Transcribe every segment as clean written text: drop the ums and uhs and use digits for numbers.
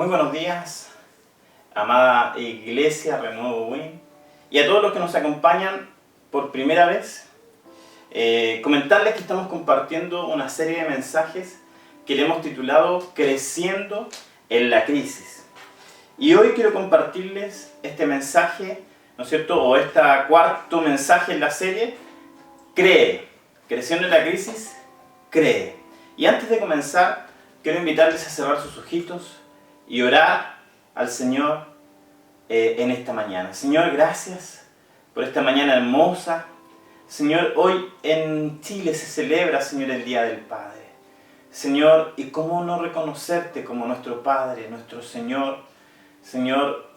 Muy buenos días, amada Iglesia Renuevo Win, y a todos los que nos acompañan por primera vez. Comentarles que estamos compartiendo una serie de mensajes que le hemos titulado Creciendo en la Crisis. Y hoy quiero compartirles este mensaje, ¿no es cierto? O este cuarto mensaje en la serie, Cree. Creciendo en la Crisis, cree. Y antes de comenzar, quiero invitarles a cerrar sus ojitos y orar al Señor en esta mañana. Señor, gracias por esta mañana hermosa. Señor, hoy en Chile se celebra, Señor, el Día del Padre. Señor, y cómo no reconocerte como nuestro Padre, nuestro Señor. Señor,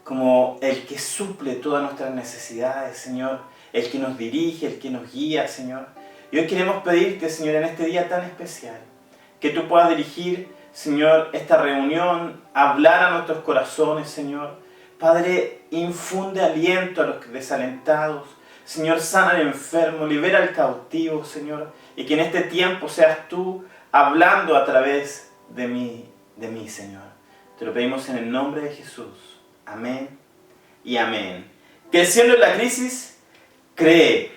como el que suple todas nuestras necesidades, Señor, el que nos dirige, el que nos guía, Señor. Y hoy queremos pedirte, Señor, en este día tan especial, que tú puedas dirigir, Señor, esta reunión, hablar a nuestros corazones, Señor. Padre, infunde aliento a los desalentados. Señor, sana al enfermo, libera al cautivo, Señor. Y que en este tiempo seas tú hablando a través de mí, Señor. Te lo pedimos en el nombre de Jesús. Amén y amén. Creciendo en la crisis, cree.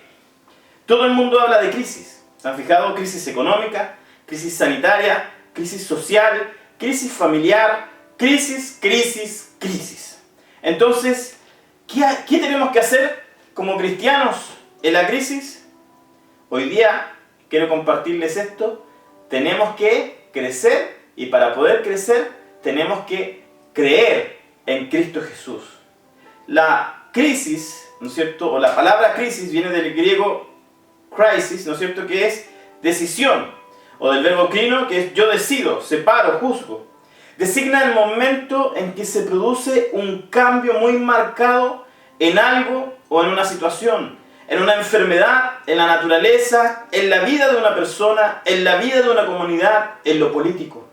Todo el mundo habla de crisis. ¿Se han fijado? Crisis económica, crisis sanitaria, crisis social, crisis familiar, crisis. Entonces, ¿qué tenemos que hacer como cristianos en la crisis? Hoy día quiero compartirles esto. Tenemos que crecer, y para poder crecer tenemos que creer en Cristo Jesús. La crisis, ¿no es cierto? O la palabra crisis viene del griego crisis, ¿no es cierto? Que es decisión. O del verbo crino, que es yo decido, separo, juzgo. Designa el momento en que se produce un cambio muy marcado en algo o en una situación, en una enfermedad, en la naturaleza, en la vida de una persona, en la vida de una comunidad, en lo político.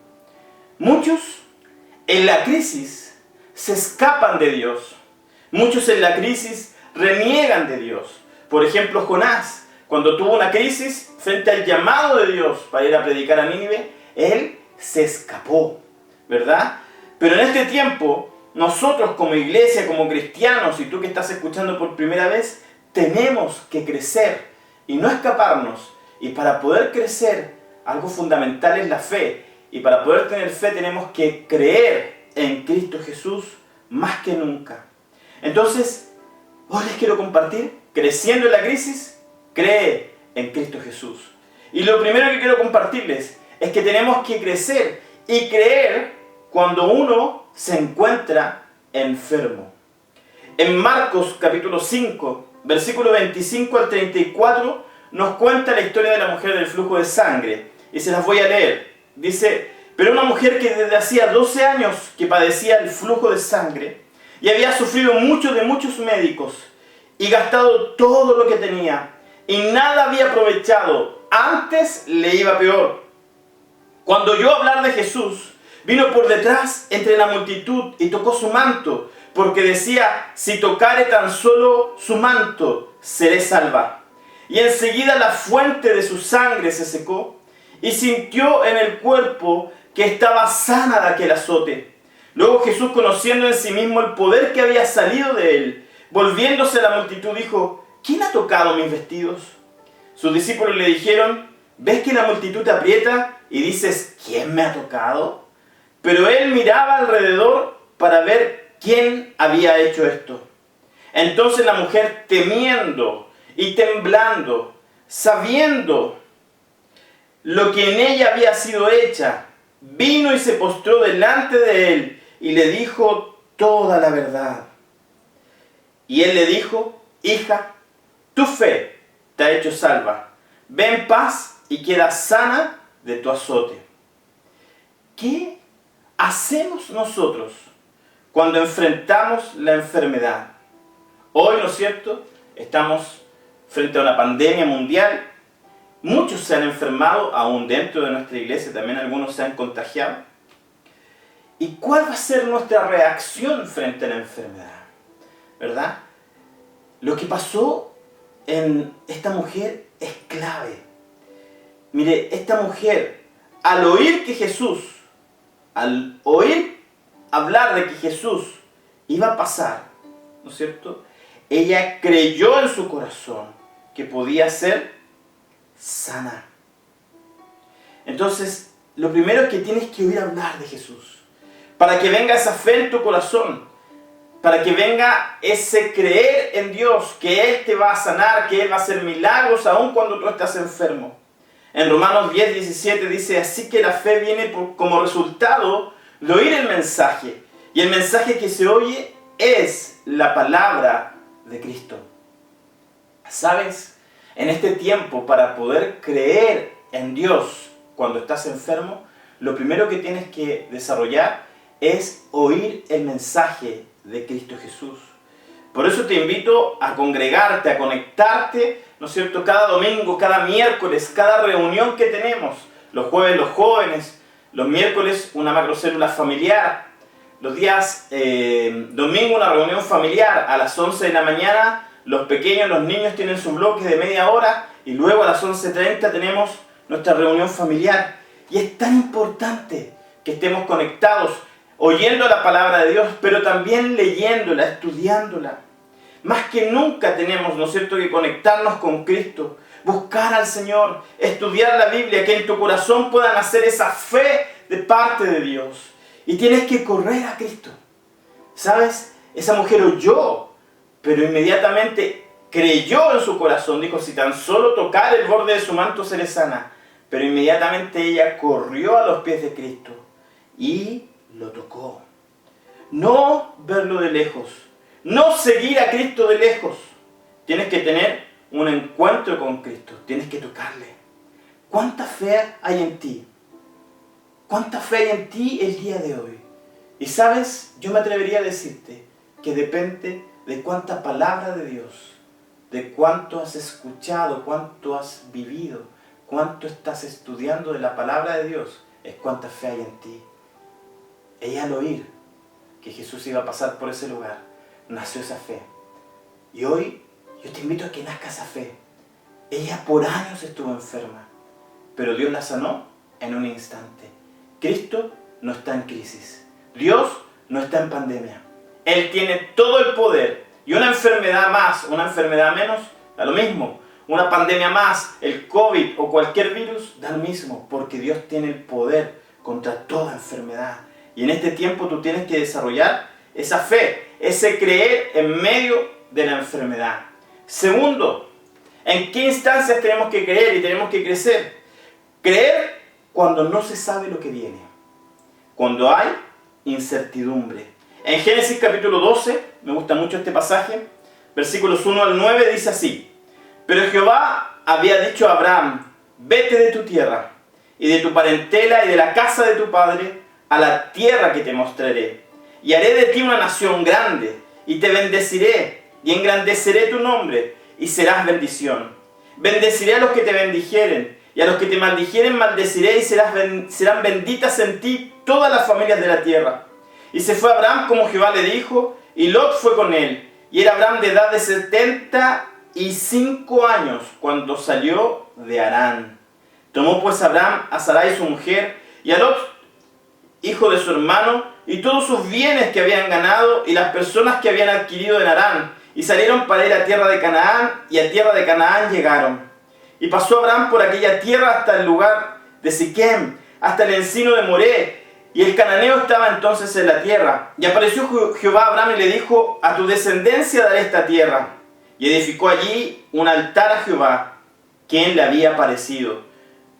Muchos en la crisis se escapan de Dios. Muchos en la crisis reniegan de Dios. Por ejemplo, Jonás, cuando tuvo una crisis frente al llamado de Dios para ir a predicar a Nínive, él se escapó, ¿verdad? Pero en este tiempo, nosotros como iglesia, como cristianos, y tú que estás escuchando por primera vez, tenemos que crecer y no escaparnos. Y para poder crecer, algo fundamental es la fe. Y para poder tener fe tenemos que creer en Cristo Jesús más que nunca. Entonces, hoy les quiero compartir, creciendo en la crisis, cree en Cristo Jesús. Y lo primero que quiero compartirles es que tenemos que crecer y creer cuando uno se encuentra enfermo. En Marcos capítulo 5, versículo 25 al 34, nos cuenta la historia de la mujer del flujo de sangre. Y se las voy a leer. Dice, pero una mujer que desde hacía 12 años que padecía el flujo de sangre y había sufrido mucho de muchos médicos y gastado todo lo que tenía, y nada había aprovechado, antes le iba peor. Cuando oyó hablar de Jesús, vino por detrás entre la multitud y tocó su manto, porque decía, si tocare tan solo su manto, seré salva. Y enseguida la fuente de su sangre se secó, y sintió en el cuerpo que estaba sana de aquel azote. Luego Jesús, conociendo en sí mismo el poder que había salido de él, volviéndose a la multitud, dijo, ¿quién ha tocado mis vestidos? Sus discípulos le dijeron, ¿ves que la multitud te aprieta y dices, ¿quién me ha tocado? Pero él miraba alrededor para ver quién había hecho esto. Entonces la mujer, temiendo y temblando, sabiendo lo que en ella había sido hecha, vino y se postró delante de él y le dijo toda la verdad. Y él le dijo, hija, tu fe te ha hecho salva. Ve en paz y queda sana de tu azote. ¿Qué hacemos nosotros cuando enfrentamos la enfermedad? Hoy, ¿no es cierto?, estamos frente a una pandemia mundial. Muchos se han enfermado, aún dentro de nuestra iglesia, también algunos se han contagiado. ¿Y cuál va a ser nuestra reacción frente a la enfermedad? ¿Verdad? Lo que pasó en esta mujer es clave. Mire, esta mujer, al oír hablar de que Jesús iba a pasar, ¿no es cierto?, ella creyó en su corazón que podía ser sana. Entonces, lo primero es que tienes que oír hablar de Jesús, para que venga esa fe en tu corazón, para que venga ese creer en Dios, que Él te va a sanar, que Él va a hacer milagros aun cuando tú estás enfermo. En Romanos 10:17 dice, así que la fe viene como resultado de oír el mensaje, y el mensaje que se oye es la palabra de Cristo. ¿Sabes? En este tiempo, para poder creer en Dios cuando estás enfermo, lo primero que tienes que desarrollar es oír el mensaje de Cristo Jesús. Por eso te invito a congregarte, a conectarte, ¿no es cierto?, cada domingo, cada miércoles, cada reunión que tenemos. Los jueves los jóvenes, los miércoles una macrocélula familiar, los días domingo una reunión familiar a las 11 de la mañana. Los pequeños, los niños tienen sus bloques de media hora y luego a las 11:30 tenemos nuestra reunión familiar. Y es tan importante que estemos conectados, oyendo la palabra de Dios, pero también leyéndola, estudiándola. Más que nunca tenemos, ¿no es cierto?, que conectarnos con Cristo, buscar al Señor, estudiar la Biblia, que en tu corazón pueda nacer esa fe de parte de Dios. Y tienes que correr a Cristo. ¿Sabes? Esa mujer oyó, pero inmediatamente creyó en su corazón. Dijo, si tan solo tocar el borde de su manto seré sana. Pero inmediatamente ella corrió a los pies de Cristo y lo tocó. No verlo de lejos. No seguir a Cristo de lejos. Tienes que tener un encuentro con Cristo. Tienes que tocarle. ¿Cuánta fe hay en ti? ¿Cuánta fe hay en ti el día de hoy? Y sabes, yo me atrevería a decirte que depende de cuánta palabra de Dios, de cuánto has escuchado, cuánto has vivido, cuánto estás estudiando de la palabra de Dios, es cuánta fe hay en ti. Ella al oír que Jesús iba a pasar por ese lugar, nació esa fe. Y hoy yo te invito a que nazca esa fe. Ella por años estuvo enferma, pero Dios la sanó en un instante. Cristo no está en crisis. Dios no está en pandemia. Él tiene todo el poder. Y una enfermedad más, una enfermedad menos, da lo mismo. Una pandemia más, el COVID o cualquier virus, da lo mismo. Porque Dios tiene el poder contra toda enfermedad. Y en este tiempo tú tienes que desarrollar esa fe, ese creer en medio de la enfermedad. Segundo, ¿en qué instancias tenemos que creer y tenemos que crecer? Creer cuando no se sabe lo que viene, cuando hay incertidumbre. En Génesis capítulo 12, me gusta mucho este pasaje, versículos 1 al 9, dice así: pero Jehová había dicho a Abraham, vete de tu tierra, y de tu parentela, y de la casa de tu padre, a la tierra que te mostraré, y haré de ti una nación grande, y te bendeciré, y engrandeceré tu nombre, y serás bendición. Bendeciré a los que te bendijeren, y a los que te maldijeren maldeciré, y serán benditas en ti todas las familias de la tierra. Y se fue Abraham como Jehová le dijo, y Lot fue con él. Y era Abraham de edad de 75 años cuando salió de Harán. Tomó pues Abraham a Sarai su mujer, y a Lot, hijo de su hermano, y todos sus bienes que habían ganado, y las personas que habían adquirido en Harán, y salieron para ir a tierra de Canaán, y a tierra de Canaán llegaron. Y pasó Abraham por aquella tierra hasta el lugar de Siquem, hasta el encino de Moré, y el cananeo estaba entonces en la tierra. Y apareció Jehová a Abraham y le dijo, a tu descendencia daré esta tierra. Y edificó allí un altar a Jehová, quien le había aparecido.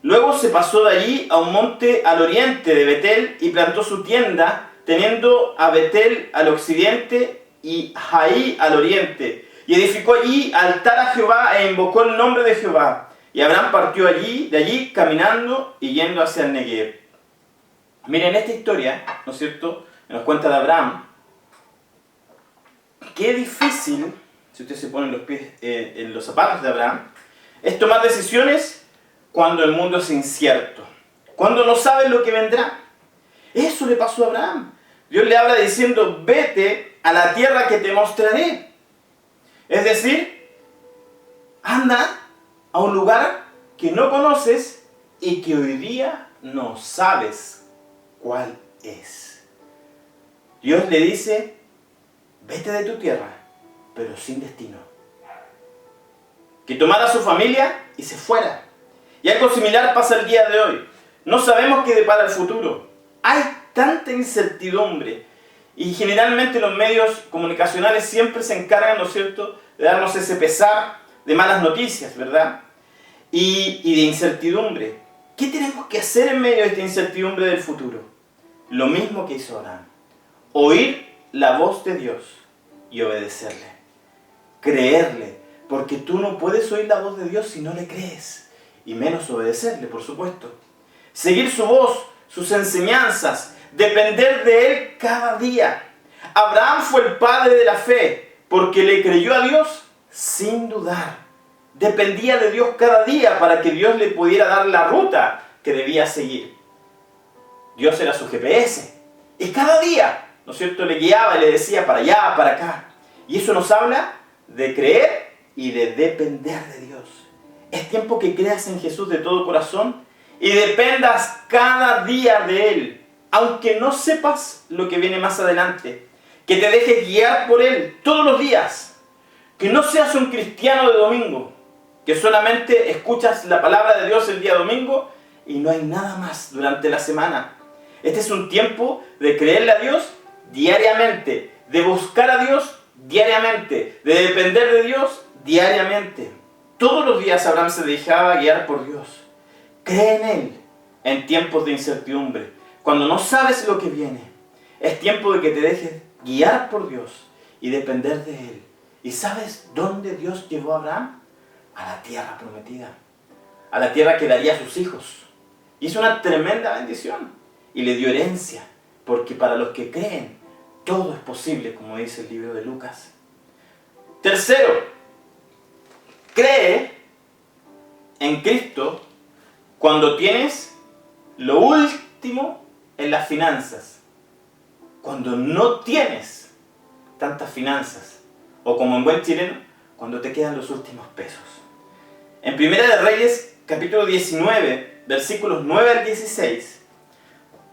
Luego se pasó de allí a un monte al oriente de Betel, y plantó su tienda, teniendo a Betel al occidente y Jaí al oriente. Y edificó allí altar a Jehová e invocó el nombre de Jehová. Y Abraham partió de allí caminando y yendo hacia el Negev. Miren esta historia, ¿no es cierto?, nos cuenta de Abraham. Qué difícil, si usted se pone los pies en los zapatos de Abraham, es tomar decisiones cuando el mundo es incierto, cuando no sabes lo que vendrá. Eso le pasó a Abraham. Dios le habla diciendo, vete a la tierra que te mostraré. Es decir, anda a un lugar que no conoces y que hoy día no sabes cuál es. Dios le dice, vete de tu tierra, pero sin destino. Que tomara a su familia y se fuera. Y algo similar pasa el día de hoy. No sabemos qué depara el futuro. Hay tanta incertidumbre. Y generalmente los medios comunicacionales siempre se encargan, ¿no es cierto?, de darnos ese pesar de malas noticias, ¿verdad? Y de incertidumbre. ¿Qué tenemos que hacer en medio de esta incertidumbre del futuro? Lo mismo que hizo Abraham. Oír la voz de Dios y obedecerle. Creerle. Porque tú no puedes oír la voz de Dios si no le crees. Y menos obedecerle, por supuesto. Seguir su voz, sus enseñanzas. Depender de Él cada día. Abraham fue el padre de la fe porque le creyó a Dios sin dudar. Dependía de Dios cada día para que Dios le pudiera dar la ruta que debía seguir. Dios era su GPS. Y cada día, ¿no es cierto?, le guiaba y le decía para allá, para acá. Y eso nos habla de creer y de depender de Dios. Es tiempo que creas en Jesús de todo corazón y dependas cada día de Él. Aunque no sepas lo que viene más adelante, que te dejes guiar por Él todos los días, que no seas un cristiano de domingo, que solamente escuchas la palabra de Dios el día domingo y no hay nada más durante la semana. Este es un tiempo de creerle a Dios diariamente, de buscar a Dios diariamente, de depender de Dios diariamente. Todos los días Abraham se dejaba guiar por Dios. Cree en Él en tiempos de incertidumbre. Cuando no sabes lo que viene, es tiempo de que te dejes guiar por Dios y depender de Él. ¿Y sabes dónde Dios llevó a Abraham? A la tierra prometida. A la tierra que daría a sus hijos. Hizo una tremenda bendición. Y le dio herencia. Porque para los que creen, todo es posible, como dice el libro de Lucas. Tercero, cree en Cristo cuando tienes lo último en las finanzas, cuando no tienes tantas finanzas, o como en buen chileno, cuando te quedan los últimos pesos. En Primera de Reyes, capítulo 19, versículos 9 al 16,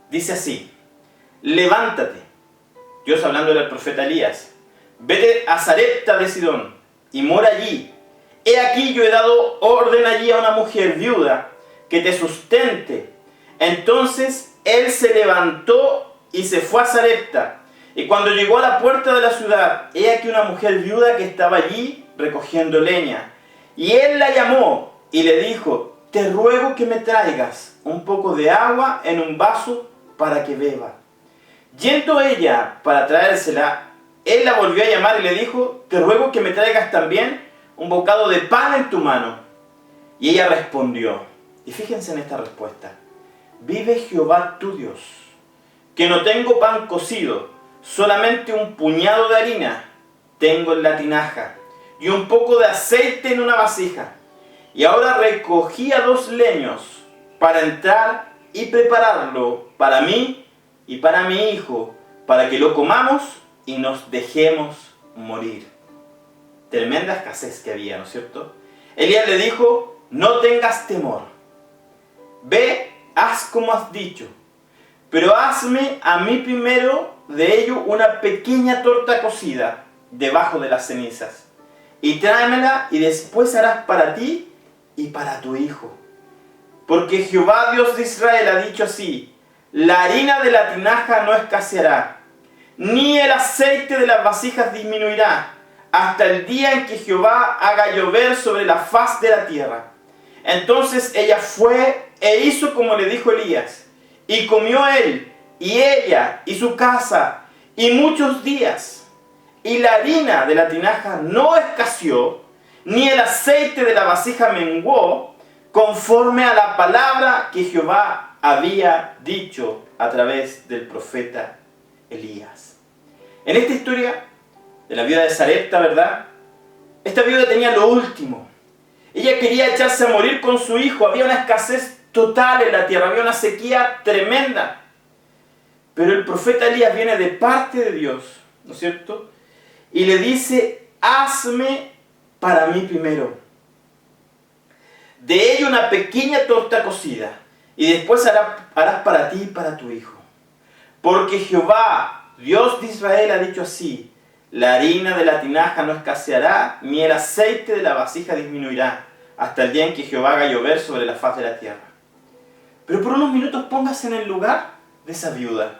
dice así: levántate, Dios hablando del profeta Elías, vete a Sarepta de Sidón y mora allí. He aquí yo he dado orden allí a una mujer viuda que te sustente. Entonces él se levantó y se fue a Sarepta. Y cuando llegó a la puerta de la ciudad, he aquí una mujer viuda que estaba allí recogiendo leña. Y él la llamó y le dijo: te ruego que me traigas un poco de agua en un vaso para que beba. Yendo ella para traérsela, él la volvió a llamar y le dijo: te ruego que me traigas también un bocado de pan en tu mano. Y ella respondió, y fíjense en esta respuesta: vive Jehová tu Dios, que no tengo pan cocido, solamente un puñado de harina tengo en la tinaja, y un poco de aceite en una vasija. Y ahora recogía 2 leños para entrar y prepararlo para mí y para mi hijo, para que lo comamos y nos dejemos morir. Tremenda escasez que había, ¿no es cierto? Elías le dijo: no tengas temor, ve, haz como has dicho, pero hazme a mí primero de ello una pequeña torta cocida debajo de las cenizas, y tráemela, y después harás para ti y para tu hijo. Porque Jehová Dios de Israel ha dicho así: la harina de la tinaja no escaseará, ni el aceite de las vasijas disminuirá, hasta el día en que Jehová haga llover sobre la faz de la tierra. Entonces ella fue e hizo como le dijo Elías, y comió él, y ella, y su casa, y muchos días. Y la harina de la tinaja no escaseó, ni el aceite de la vasija menguó, conforme a la palabra que Jehová había dicho a través del profeta Elías. En esta historia de la viuda de Sarepta, ¿verdad? Esta viuda tenía lo último. Ella quería echarse a morir con su hijo. Había una escasez total en la tierra, había una sequía tremenda. Pero el profeta Elías viene de parte de Dios, ¿no es cierto? Y le dice: hazme para mí primero de ello una pequeña torta cocida, y después harás para ti y para tu hijo. Porque Jehová, Dios de Israel ha dicho así: la harina de la tinaja no escaseará, ni el aceite de la vasija disminuirá, hasta el día en que Jehová haga llover sobre la faz de la tierra. Pero por unos minutos póngase en el lugar de esa viuda.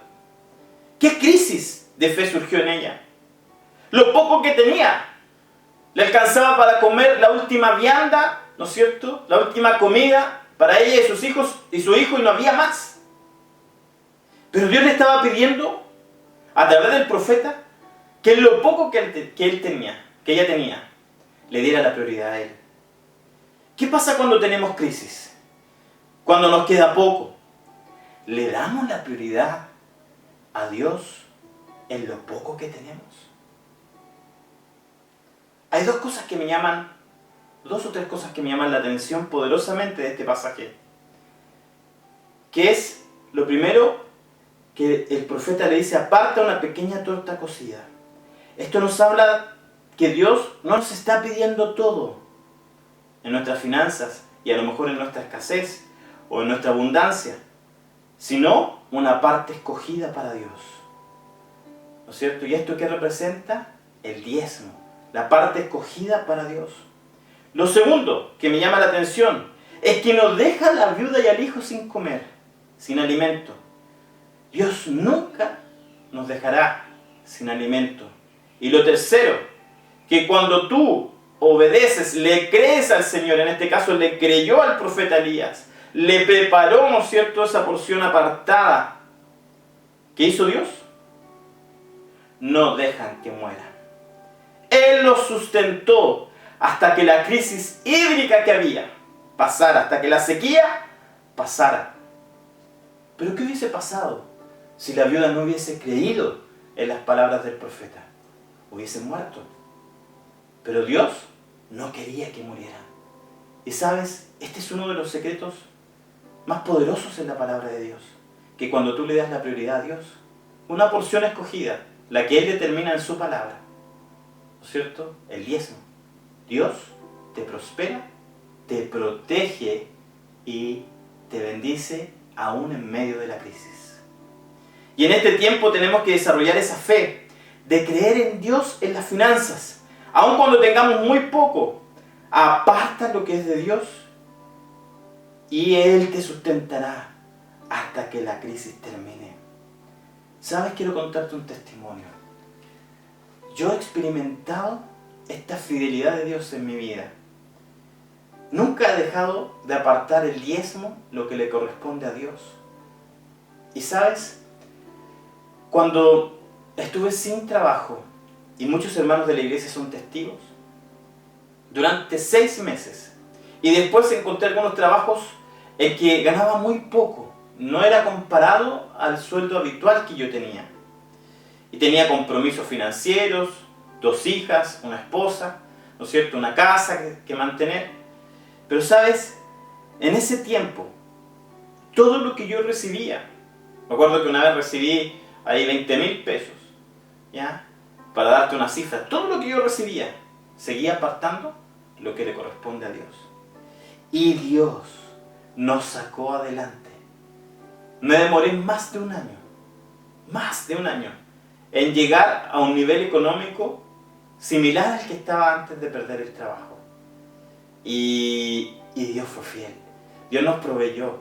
¿Qué crisis de fe surgió en ella? Lo poco que tenía, le alcanzaba para comer la última vianda, ¿no es cierto?, la última comida para ella y sus hijos y su hijo, y no había más. Pero Dios le estaba pidiendo, a través del profeta, que en lo poco que ella tenía, le diera la prioridad a él. ¿Qué pasa cuando tenemos crisis? Cuando nos queda poco, ¿le damos la prioridad a Dios en lo poco que tenemos? Hay dos o tres cosas que me llaman la atención poderosamente de este pasaje. Que es, lo primero, que el profeta le dice: aparta una pequeña torta cocida. Esto nos habla que Dios no nos está pidiendo todo en nuestras finanzas y a lo mejor en nuestra escasez o en nuestra abundancia, sino una parte escogida para Dios. ¿No es cierto? ¿Y esto qué representa? El diezmo, la parte escogida para Dios. Lo segundo que me llama la atención es que no deja a la viuda y al hijo sin comer, sin alimento. Dios nunca nos dejará sin alimento. Y lo tercero, que cuando tú obedeces, le crees al Señor, en este caso le creyó al profeta Elías, le preparó, ¿no es cierto?, esa porción apartada. ¿Qué hizo Dios? No dejan que mueran. Él los sustentó hasta que la crisis hídrica que había pasara, hasta que la sequía pasara. Pero ¿qué hubiese pasado si la viuda no hubiese creído en las palabras del profeta? Hubiesen muerto. Pero Dios no quería que murieran. Y sabes, este es uno de los secretos más poderosos en la palabra de Dios. Que cuando tú le das la prioridad a Dios, una porción escogida, la que Él determina en su palabra, ¿no es cierto?, el diezmo, Dios te prospera, te protege y te bendice aún en medio de la crisis. Y en este tiempo tenemos que desarrollar esa fe de creer en Dios en las finanzas. Aun cuando tengamos muy poco, aparta lo que es de Dios y Él te sustentará hasta que la crisis termine. ¿Sabes? Quiero contarte un testimonio. Yo he experimentado esta fidelidad de Dios en mi vida. Nunca he dejado de apartar el diezmo, lo que le corresponde a Dios. Y ¿sabes? Cuando estuve sin trabajo, y muchos hermanos de la iglesia son testigos, durante 6 meses, y después encontré algunos trabajos en que ganaba muy poco, no era comparado al sueldo habitual que yo tenía. Y tenía compromisos financieros, 2 hijas, una esposa, ¿no es cierto?, una casa que mantener. Pero ¿sabes? En ese tiempo, todo lo que yo recibía, me acuerdo que una vez recibí ahí 20,000 pesos, ¿ya?, para darte una cifra, todo lo que yo recibía, seguía apartando lo que le corresponde a Dios. Y Dios nos sacó adelante. Me demoré más de un año, en llegar a un nivel económico similar al que estaba antes de perder el trabajo. Y Dios fue fiel. Dios nos proveyó.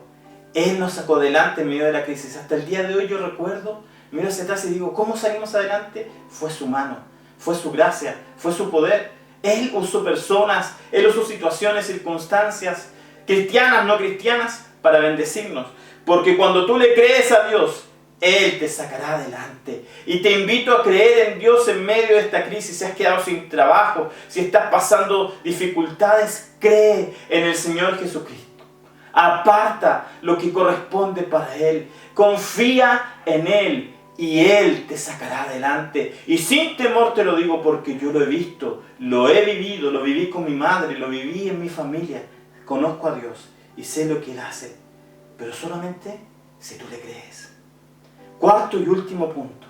Él nos sacó adelante en medio de la crisis. Hasta el día de hoy yo recuerdo, miro hacia atrás y digo, ¿cómo salimos adelante? Fue su mano, fue su gracia, fue su poder. Él usó personas, Él usó situaciones, circunstancias, cristianas, no cristianas, para bendecirnos. Porque cuando tú le crees a Dios, Él te sacará adelante. Y te invito a creer en Dios en medio de esta crisis. Si has quedado sin trabajo, si estás pasando dificultades, cree en el Señor Jesucristo. Aparta lo que corresponde para Él. Confía en Él y Él te sacará adelante. Y sin temor te lo digo porque yo lo he visto, lo he vivido, lo viví con mi madre, lo viví en mi familia. Conozco a Dios y sé lo que Él hace, pero solamente si tú le crees. Cuarto y último punto.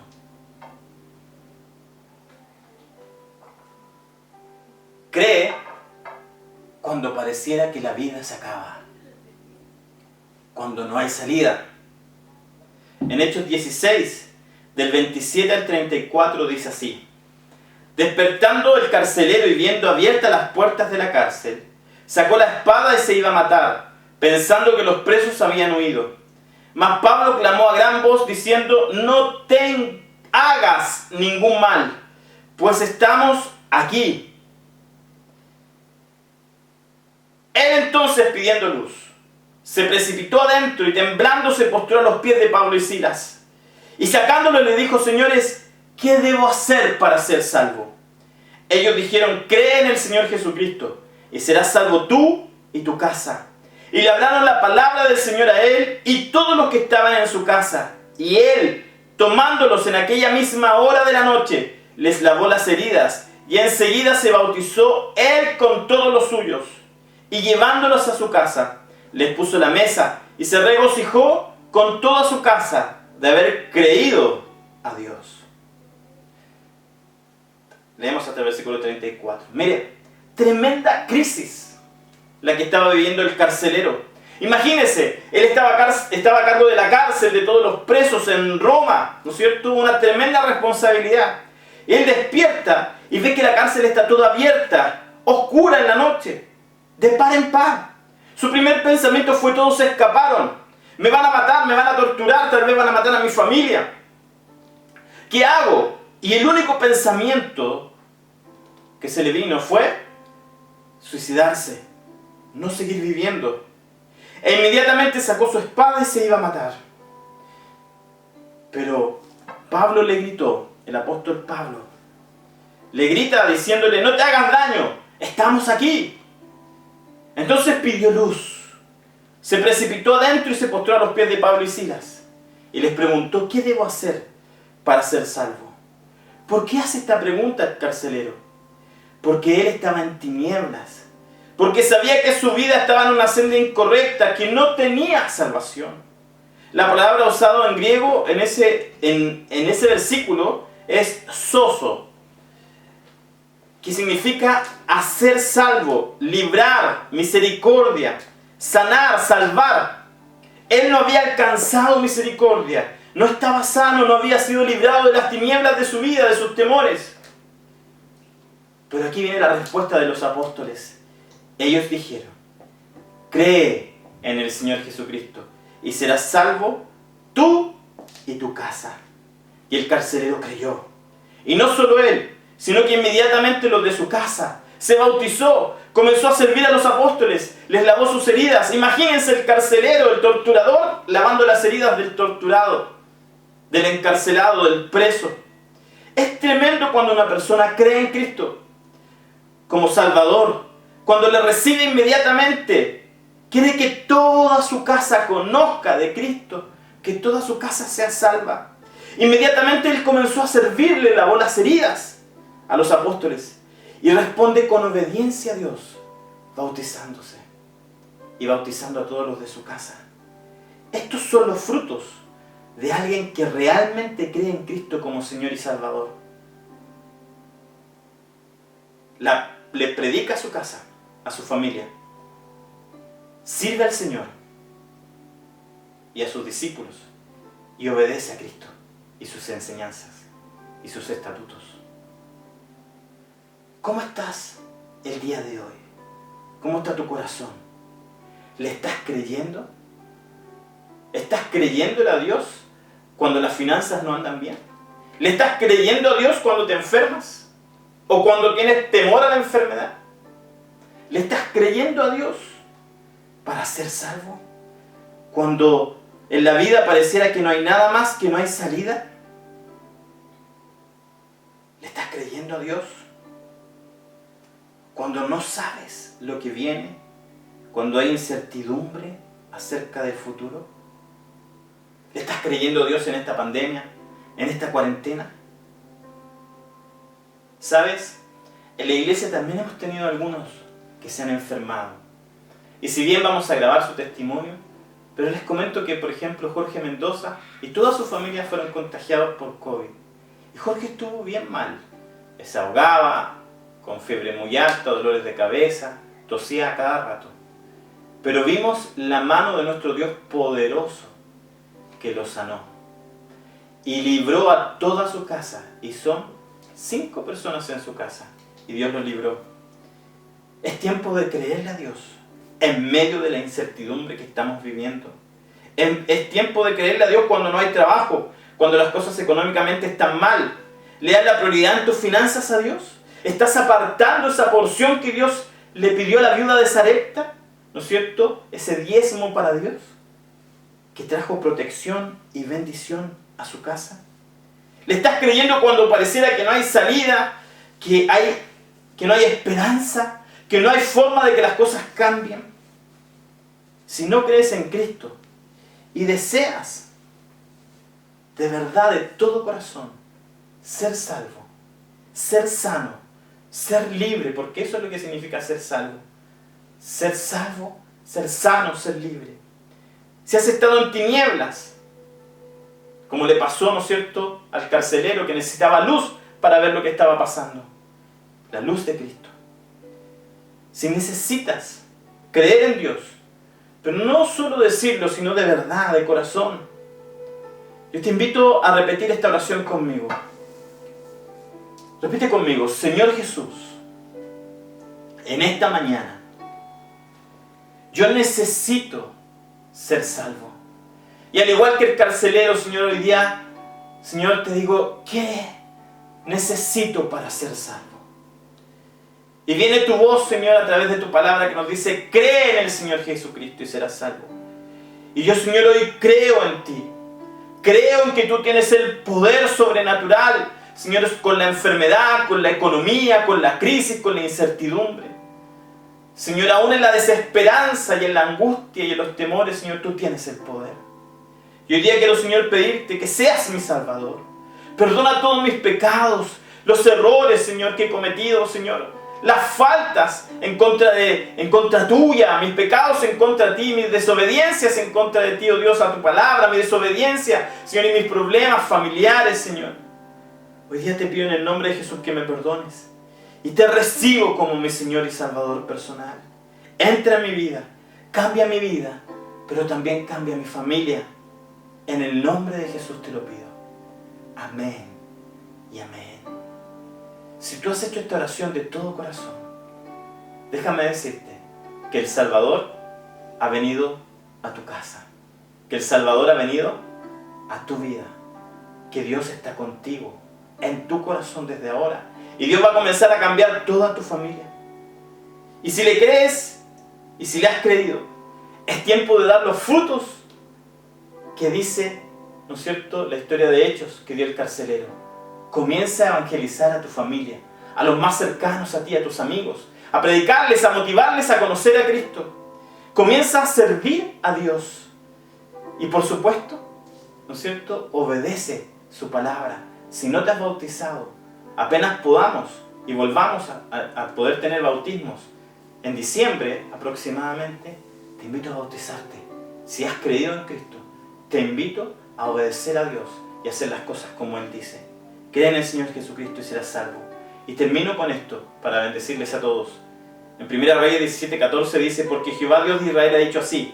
Cree cuando pareciera que la vida se acaba, cuando no hay salida. En Hechos 16 del 27 al 34 dice así: despertando el carcelero y viendo abiertas las puertas de la cárcel, sacó la espada y se iba a matar, pensando que los presos habían huido. Mas Pablo clamó a gran voz diciendo: no te hagas ningún mal, pues estamos aquí. Él entonces, pidiendo luz, se precipitó adentro y temblando se postró a los pies de Pablo y Silas. Y sacándolo le dijo: señores, ¿qué debo hacer para ser salvo? Ellos dijeron: cree en el Señor Jesucristo y serás salvo tú y tu casa. Y le hablaron la palabra del Señor a él y todos los que estaban en su casa. Y él, tomándolos en aquella misma hora de la noche, les lavó las heridas y enseguida se bautizó él con todos los suyos. Y llevándolos a su casa, les puso la mesa y se regocijó con toda su casa de haber creído a Dios. Leemos hasta el versículo 34. Mire, tremenda crisis la que estaba viviendo el carcelero. Imagínense, él estaba a cargo de la cárcel de todos los presos en Roma, ¿no es cierto? Tuvo una tremenda responsabilidad. Él despierta y ve que la cárcel está toda abierta, oscura en la noche, de par en par. Su primer pensamiento fue: todos se escaparon, me van a matar, me van a torturar, tal vez van a matar a mi familia. ¿Qué hago? Y el único pensamiento que se le vino fue suicidarse, no seguir viviendo. E inmediatamente sacó su espada y se iba a matar. Pero Pablo le gritó, el apóstol Pablo, le grita diciéndole: no te hagas daño, estamos aquí. Entonces pidió luz, se precipitó adentro y se postró a los pies de Pablo y Silas. Y les preguntó: ¿qué debo hacer para ser salvo? ¿Por qué hace esta pregunta el carcelero? Porque él estaba en tinieblas, porque sabía que su vida estaba en una senda incorrecta, que no tenía salvación. La palabra usada en griego en ese versículo es sozo, que significa hacer salvo, librar, misericordia, sanar, salvar. Él no había alcanzado misericordia, no estaba sano, no había sido librado de las tinieblas de su vida, de sus temores. Pero aquí viene la respuesta de los apóstoles. Ellos dijeron: cree en el Señor Jesucristo y serás salvo tú y tu casa. Y el carcelero creyó. Y no solo él, sino que inmediatamente los de su casa. Se bautizó, comenzó a servir a los apóstoles, les lavó sus heridas. Imagínense el carcelero, el torturador, lavando las heridas del torturado, del encarcelado, del preso. Es tremendo cuando una persona cree en Cristo como Salvador, cuando le recibe inmediatamente, quiere que toda su casa conozca de Cristo, que toda su casa sea salva. Inmediatamente él comenzó a servirle, lavó las heridas a los apóstoles y responde con obediencia a Dios, bautizándose y bautizando a todos los de su casa. Estos son los frutos de alguien que realmente cree en Cristo como Señor y Salvador. Le predica a su casa, a su familia, sirve al Señor y a sus discípulos y obedece a Cristo y sus enseñanzas y sus estatutos. ¿Cómo estás el día de hoy? ¿Cómo está tu corazón? ¿Le estás creyendo? ¿Estás creyéndole a Dios cuando las finanzas no andan bien? ¿Le estás creyendo a Dios cuando te enfermas? ¿O cuando tienes temor a la enfermedad? ¿Le estás creyendo a Dios para ser salvo? Cuando en la vida pareciera que no hay nada más, que no hay salida. ¿Le estás creyendo a Dios? Cuando no sabes lo que viene, cuando hay incertidumbre acerca del futuro. ¿Le estás creyendo a Dios en esta pandemia, en esta cuarentena? ¿Sabes? En la iglesia también hemos tenido algunos que se han enfermado. Y si bien vamos a grabar su testimonio, pero les comento que, por ejemplo, Jorge Mendoza y toda su familia fueron contagiados por COVID. Y Jorge estuvo bien mal. Se ahogaba, con fiebre muy alta, dolores de cabeza, tosía a cada rato. Pero vimos la mano de nuestro Dios poderoso que lo sanó. y libró a toda su casa. Y son 5 personas en su casa. Y Dios los libró. Es tiempo de creerle a Dios en medio de la incertidumbre que estamos viviendo. Es tiempo de creerle a Dios cuando no hay trabajo, cuando las cosas económicamente están mal. ¿Le das la prioridad en tus finanzas a Dios? ¿Estás apartando esa porción que Dios le pidió a la viuda de Sarepta? ¿No es cierto? Ese diezmo para Dios, que trajo protección y bendición a su casa. ¿Le estás creyendo cuando pareciera que no hay salida, que no hay esperanza, que no hay forma de que las cosas cambien? Si no crees en Cristo y deseas de verdad, de todo corazón, ser salvo, ser sano, ser libre, porque eso es lo que significa ser salvo. Ser salvo, ser sano, ser libre. Si has estado en tinieblas, como le pasó, ¿no es cierto?, al carcelero que necesitaba luz para ver lo que estaba pasando. La luz de Cristo. Si necesitas creer en Dios, pero no solo decirlo, sino de verdad, de corazón, yo te invito a repetir esta oración conmigo. Repite conmigo: Señor Jesús, en esta mañana, yo necesito ser salvo. Y al igual que el carcelero, Señor, hoy día, Señor, te digo, ¿qué necesito para ser salvo? Y viene tu voz, Señor, a través de tu palabra que nos dice: cree en el Señor Jesucristo y serás salvo. Y yo, Señor, hoy creo en ti. Creo en que tú tienes el poder sobrenatural, Señor, con la enfermedad, con la economía, con la crisis, con la incertidumbre. Señor, aún en la desesperanza y en la angustia y en los temores, Señor, tú tienes el poder. Y hoy día quiero, Señor, pedirte que seas mi Salvador. Perdona todos mis pecados, los errores, Señor, que he cometido, Señor. Las faltas en contra tuya, mis pecados en contra de ti, mis desobediencias en contra de ti, oh Dios, a tu palabra, mi desobediencia, Señor, y mis problemas familiares, Señor. Hoy día te pido en el nombre de Jesús que me perdones y te recibo como mi Señor y Salvador personal. Entra en mi vida, cambia mi vida, pero también cambia mi familia. En el nombre de Jesús te lo pido. Amén y amén. Si tú has hecho esta oración de todo corazón, déjame decirte que el Salvador ha venido a tu casa, que el Salvador ha venido a tu vida, que Dios está contigo, en tu corazón desde ahora, y Dios va a comenzar a cambiar toda tu familia. Y si le crees, y si le has creído, es tiempo de dar los frutos que dice, ¿no es cierto?, la historia de Hechos que dio el carcelero. Comienza a evangelizar a tu familia, a los más cercanos a ti, a tus amigos, a predicarles, a motivarles a conocer a Cristo. Comienza a servir a Dios. Y por supuesto, ¿no es cierto?, obedece su palabra. Si no te has bautizado, apenas podamos y volvamos a poder tener bautismos en diciembre aproximadamente, te invito a bautizarte. Si has creído en Cristo, te invito a obedecer a Dios y hacer las cosas como Él dice. Cree en el Señor Jesucristo y serás salvo. Y termino con esto para bendecirles a todos. En 1 Reyes 17:14 dice: porque Jehová Dios de Israel ha dicho así: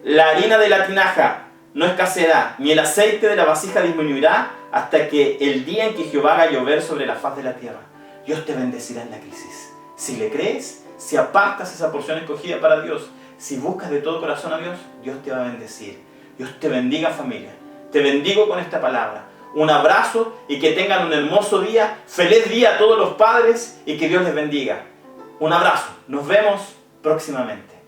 la harina de la tinaja no escaseará, ni el aceite de la vasija disminuirá, hasta que el día en que Jehová haga llover sobre la faz de la tierra. Dios te bendecirá en la crisis. Si le crees, si apartas esa porción escogida para Dios, si buscas de todo corazón a Dios, Dios te va a bendecir. Dios te bendiga, familia. Te bendigo con esta palabra. Un abrazo y que tengan un hermoso día. Feliz día a todos los padres y que Dios les bendiga. Un abrazo. Nos vemos próximamente.